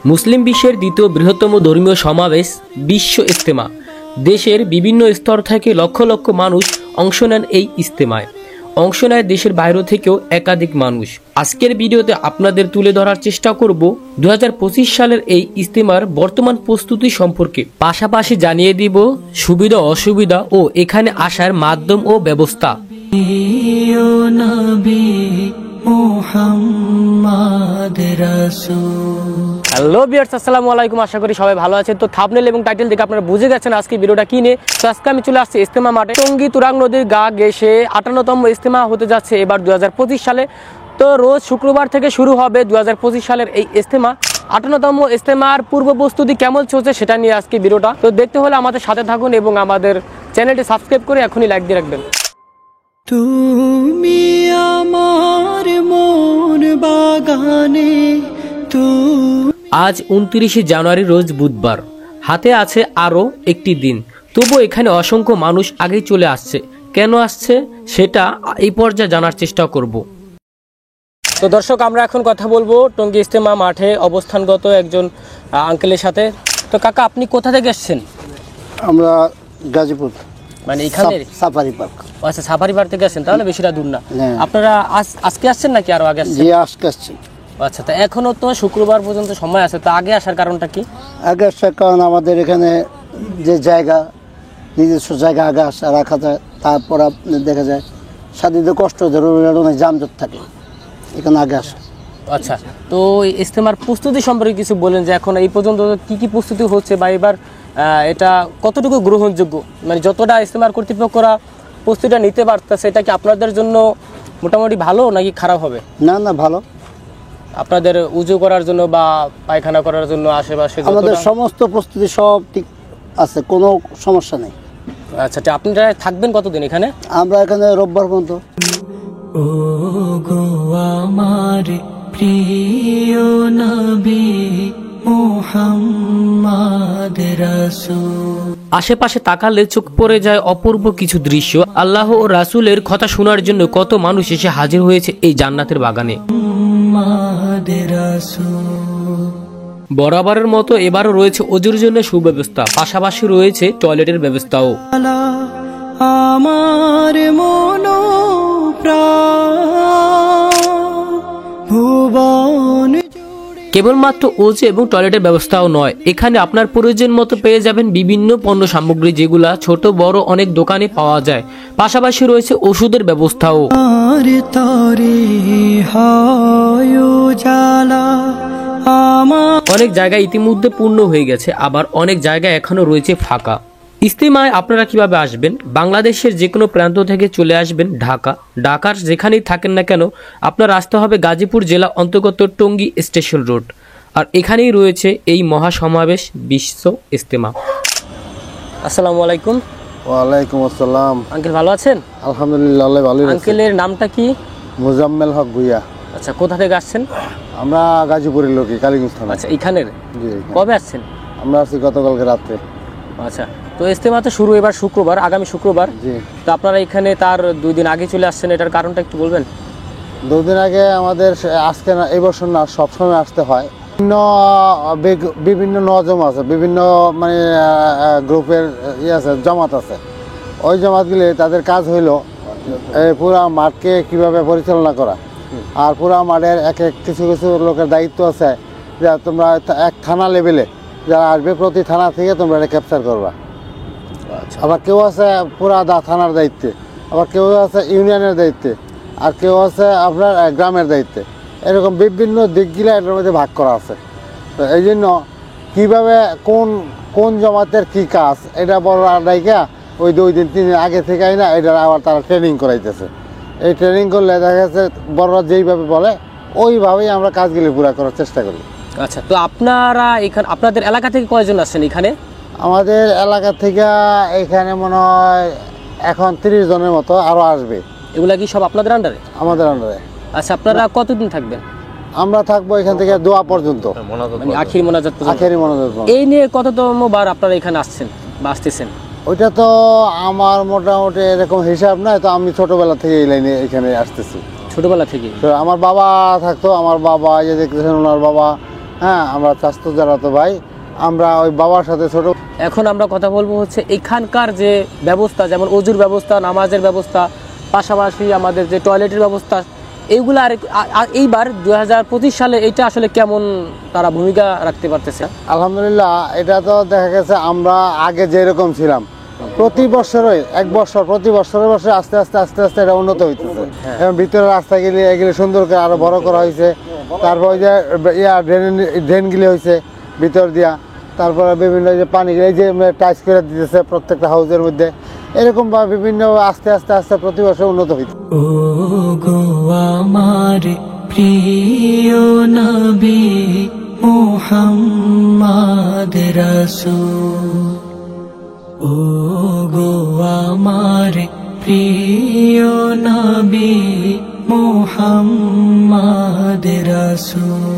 মুসলিম বিশ্বের দ্বিতীয় বৃহত্তম ধর্মীয় সমাবেশ বিশ্ব ইজতেমা। দেশের বিভিন্ন স্তর থেকে লক্ষ লক্ষ মানুষ অংশ নেন এই ইজতেমায়। অংশ নেয় দেশের বাইরে থেকেও একাধিক মানুষ। আজকের ভিডিওতে আপনাদের তুলে ধরার চেষ্টা করব 2025 সালের এই ইজতেমার বর্তমান প্রস্তুতি সম্পর্কে। পাশাপাশি জানিয়ে দিব সুবিধা অসুবিধা ও এখানে আসার মাধ্যম ও ব্যবস্থা। হ্যালো ভিউয়ার্স, আসসালামু আলাইকুম। আশা করি সবাই ভালো আছেন। তো থাম্বনেল এবং টাইটেল দেখে আপনারা বুঝে গেছেন আজকে ভিডিওটা কি নিয়ে। তো আজকে আমি চলে আসছি ইজতেমা মাঠে। টঙ্গী তুরাগ নদীর গা ঘেঁষে 58তম ইজতেমা হতে যাচ্ছে এবার 2025 সালে। তো রোজ শুক্রবার থেকে শুরু হবে 2025 সালের এই ইজতেমা। 58তম ইজতেমার পূর্ব প্রস্তুতি কেমন চলছে সেটা নিয়ে আজকে ভিডিওটা। তো দেখতে হলে আমাদের সাথে থাকুন এবং আমাদের চ্যানেলটি সাবস্ক্রাইব করে এখনই লাইক দিয়ে রাখবেন। তুমি আমার মন বাগানে। আজ 29 জানুয়ারি রোজ বুধবার। হাতে আছে আরও একটি দিন, তবু এখানে অসংখ্য মানুষ আগেই চলে আসছে। কেন আসছে সেটা এই পর্যায়ে জানার চেষ্টা করব। তো দর্শক, আমরা এখন কথা বলবো টঙ্গী ইজতেমা মাঠে অবস্থানগত একজন আঙ্কেলের সাথে। তো কাকা, আপনি কোথা থেকে এসেছেন? আমরা গাজীপুর, মানে এখানে সাফারি পার্ক। আচ্ছা, সাফারি পার্ক থেকে আসছেন, তাহলে বেশিটা দূর না। আপনারা আজকে আসছেন নাকি আরো আগে আসছেন? আজকে আসছি। আচ্ছা, তো এখনো তো শুক্রবার পর্যন্ত সময় আছে, তো আগে আসার কারণটা কি? আগে আসার কারণ আমাদের এখানে যে জায়গা, নিজস্ব জায়গা আগে আসা রাখা যায়। তারপর আপনি দেখা যায় সাথীদের কষ্ট অনেক যানজট থাকে, এখানে আগে আসা। আচ্ছা, তো ইজতেমার প্রস্তুতি সম্পর্কে কিছু বলেন, যে এখন এই পর্যন্ত কি কি প্রস্তুতি হচ্ছে বা এবার এটা কতটুকু গ্রহণযোগ্য, মানে যতটা ইজতেমার কর্তৃপক্ষরা প্রস্তুতিটা নিতে পারতেছে, এটা কি আপনাদের জন্য মোটামুটি ভালো নাকি খারাপ হবে? না না, ভালো। আপনাদের উজু করার জন্য বা পায়খানা করার জন্য আশেপাশে আমাদের সমস্ত প্রস্তুতি সব ঠিক আছে, কোনো সমস্যা নেই। আচ্ছা, আপনারা থাকবেন কতদিন এখানে? আমরা এখানে রোববার পর্যন্ত। ও গো আমার প্রিয় নবী মুহাম্মদ রাসূল। আশেপাশে তাকালে চোখ পড়ে যায় অপূর্ব কিছু দৃশ্য। আল্লাহ ও রাসূলের কথা শোনার জন্য কত মানুষ এসে হাজির হয়েছে এই জান্নাতের বাগানে। বরাবরের মতো এবারও রয়েছে অজুর জন্য সুব্যবস্থা, পাশাপাশি রয়েছে টয়লেটের ব্যবস্থাও। আমার মন ভুবন কেবলমাত্র ওজু এবং টয়লেটের ব্যবস্থাও নয়, এখানে আপনার প্রয়োজন মতো পেয়ে যাবেন বিভিন্ন পণ্য সামগ্রী, যেগুলা ছোট বড় অনেক দোকানে পাওয়া যায়। পাশাপাশি রয়েছে ওষুধের ব্যবস্থাও। অনেক জায়গায় ইতিমধ্যে পূর্ণ হয়ে গেছে, আবার অনেক জায়গায় এখনো রয়েছে ফাঁকা। ইজতেমায় আপনারা কিভাবে আসবেন? বাংলাদেশের যে কোনো প্রান্ত থেকে চলে আসবেন ঢাকার যেখানেই থাকেন না কেন, আপনার আসতে হবে গাজীপুর জেলা অন্তর্গত টঙ্গী স্টেশন রোড। আর এখানেই রয়েছে এই মহাসমাবেশ বিশ্ব ইজতেমা। আসসালামু আলাইকুম। ওয়ালাইকুম আসসালাম। আঙ্কেল, ভালো আছেন? আলহামদুলিল্লাহ, ভালো। আঙ্কেলের নামটা কি? মোজাম্মেল হক ভুইয়া। আচ্ছা, কোথা থেকে আসছেন? আমরা গাজীপুরের লোকই, কালীগঞ্জ থানা। আচ্ছা, এখানের। কবে আসছেন? আমরা আসছি গতকালকে রাত্রে। আচ্ছা, তো ইজতেমা তো শুরু এবার শুক্রবার, আগামী শুক্রবার। জি। তো আপনারা এখানে তার 2 দিন আগে চলে আসছেন, এটার কারণটা একটু বলবেন? 2 দিন আগে আমাদের আজকে না, এই বছর না, সবসময় আসতে হয়। বিভিন্ন নজম আছে, বিভিন্ন মানে গ্রুপের আছে, জমাত আছে। ওই জমাতগুলি তাদের কাজ হইল পুরা মাঠকে কিভাবে পরিচালনা করা। আর পুরা মাঠের কিছু কিছু লোকের দায়িত্ব আছে, যে তোমরা এক থানা লেভেলে যারা আসবে, প্রতি থানা থেকে তোমরা এটা ক্যাপচার করবা। আবার কেউ আছে পুরা থানার দায়িত্বে, আবার কেউ আছে ইউনিয়নের দায়িত্বে, আর কেউ আছে আপনার গ্রামের দায়িত্বে। এরকম বিভিন্ন দিকগুলো এটার মধ্যে ভাগ করা আছে। তো এই জন্য কীভাবে কোন জমাতের কী কাজ, এটা বড় আড্ডাইকা ওই 2 দিন 3 দিন আগে থেকে না, এটা আবার তারা ট্রেনিং করাইতেছে। এই ট্রেনিং করলে দেখা যাচ্ছে বড়রা যেইভাবে বলে ওইভাবেই আমরা কাজগুলি পুরা করার চেষ্টা করি। আচ্ছা, তো আপনারা এখানে আপনাদের এলাকা থেকে কয়জন আসছেন এখানে? আমাদের এলাকা থেকে এখানে মনে হয় এখন 30 জনের মতো আরও আসবে। এগুলা কি সব আপনাদের আন্ডারে? আমাদের আন্ডারে। আচ্ছা, আপনারা কতদিন থাকবেন? আমরা থাকবো এখান থেকে দোয়া পর্যন্ত, মানে আখির মোনাজাত পর্যন্ত। আখেরি মোনাজাত। এই নিয়ে কততম বার আপনারা এখানে আসছেন বা আসতেছেন? ওইটা তো আমার মোটামুটি এরকম হিসাব নাই, তো আমি ছোটবেলা থেকে এই লাইনে এখানে আসতেছি। ছোটবেলা থেকে? তো আমার বাবা থাকতো, আমার বাবা যে দেখতেছেন ওনার বাবা হ্যাঁ, আমরা চাচাতো চাচাতো ভাই, আমরা ওই বাবার সাথে ছোট। এখন আমরা কথা বলবো হচ্ছে এখানকার যে ব্যবস্থা, যেমন অজুর ব্যবস্থা, নামাজের ব্যবস্থা, পাশাপাশি আমাদের যে টয়লেটের ব্যবস্থা, এইগুলো এইবার 2025 সালে এটা আসলে কেমন তারা ভূমিকা রাখতে পারতেছে? আলহামদুলিল্লাহ, এটা তো দেখা গেছে আমরা আগে যেরকম ছিলাম প্রতি বছরই প্রতি বছরে আস্তে আস্তে আস্তে আস্তে এটা উন্নত হইতেছে। এবং ভিতরে রাস্তাগুলি এগুলি সুন্দর করে আরো বড় করা হয়েছে। তারপর ওই যে ড্রেনগুলি হয়েছে ভিতর দিয়া, তারপরে বিভিন্ন যে পানিগুলি এই যে টাইস করে দিতেছে প্রত্যেকটা হাউসের মধ্যে, এরকম ভাবে বিভিন্ন আস্তে আস্তে আস্তে প্রতি বছর উন্নত হইছে। ও গো আমার প্রিয় নবী মুহাম্মদ রাসূল, ও গো আমার প্রিয় নবী মুহাম্মদ রাসূল।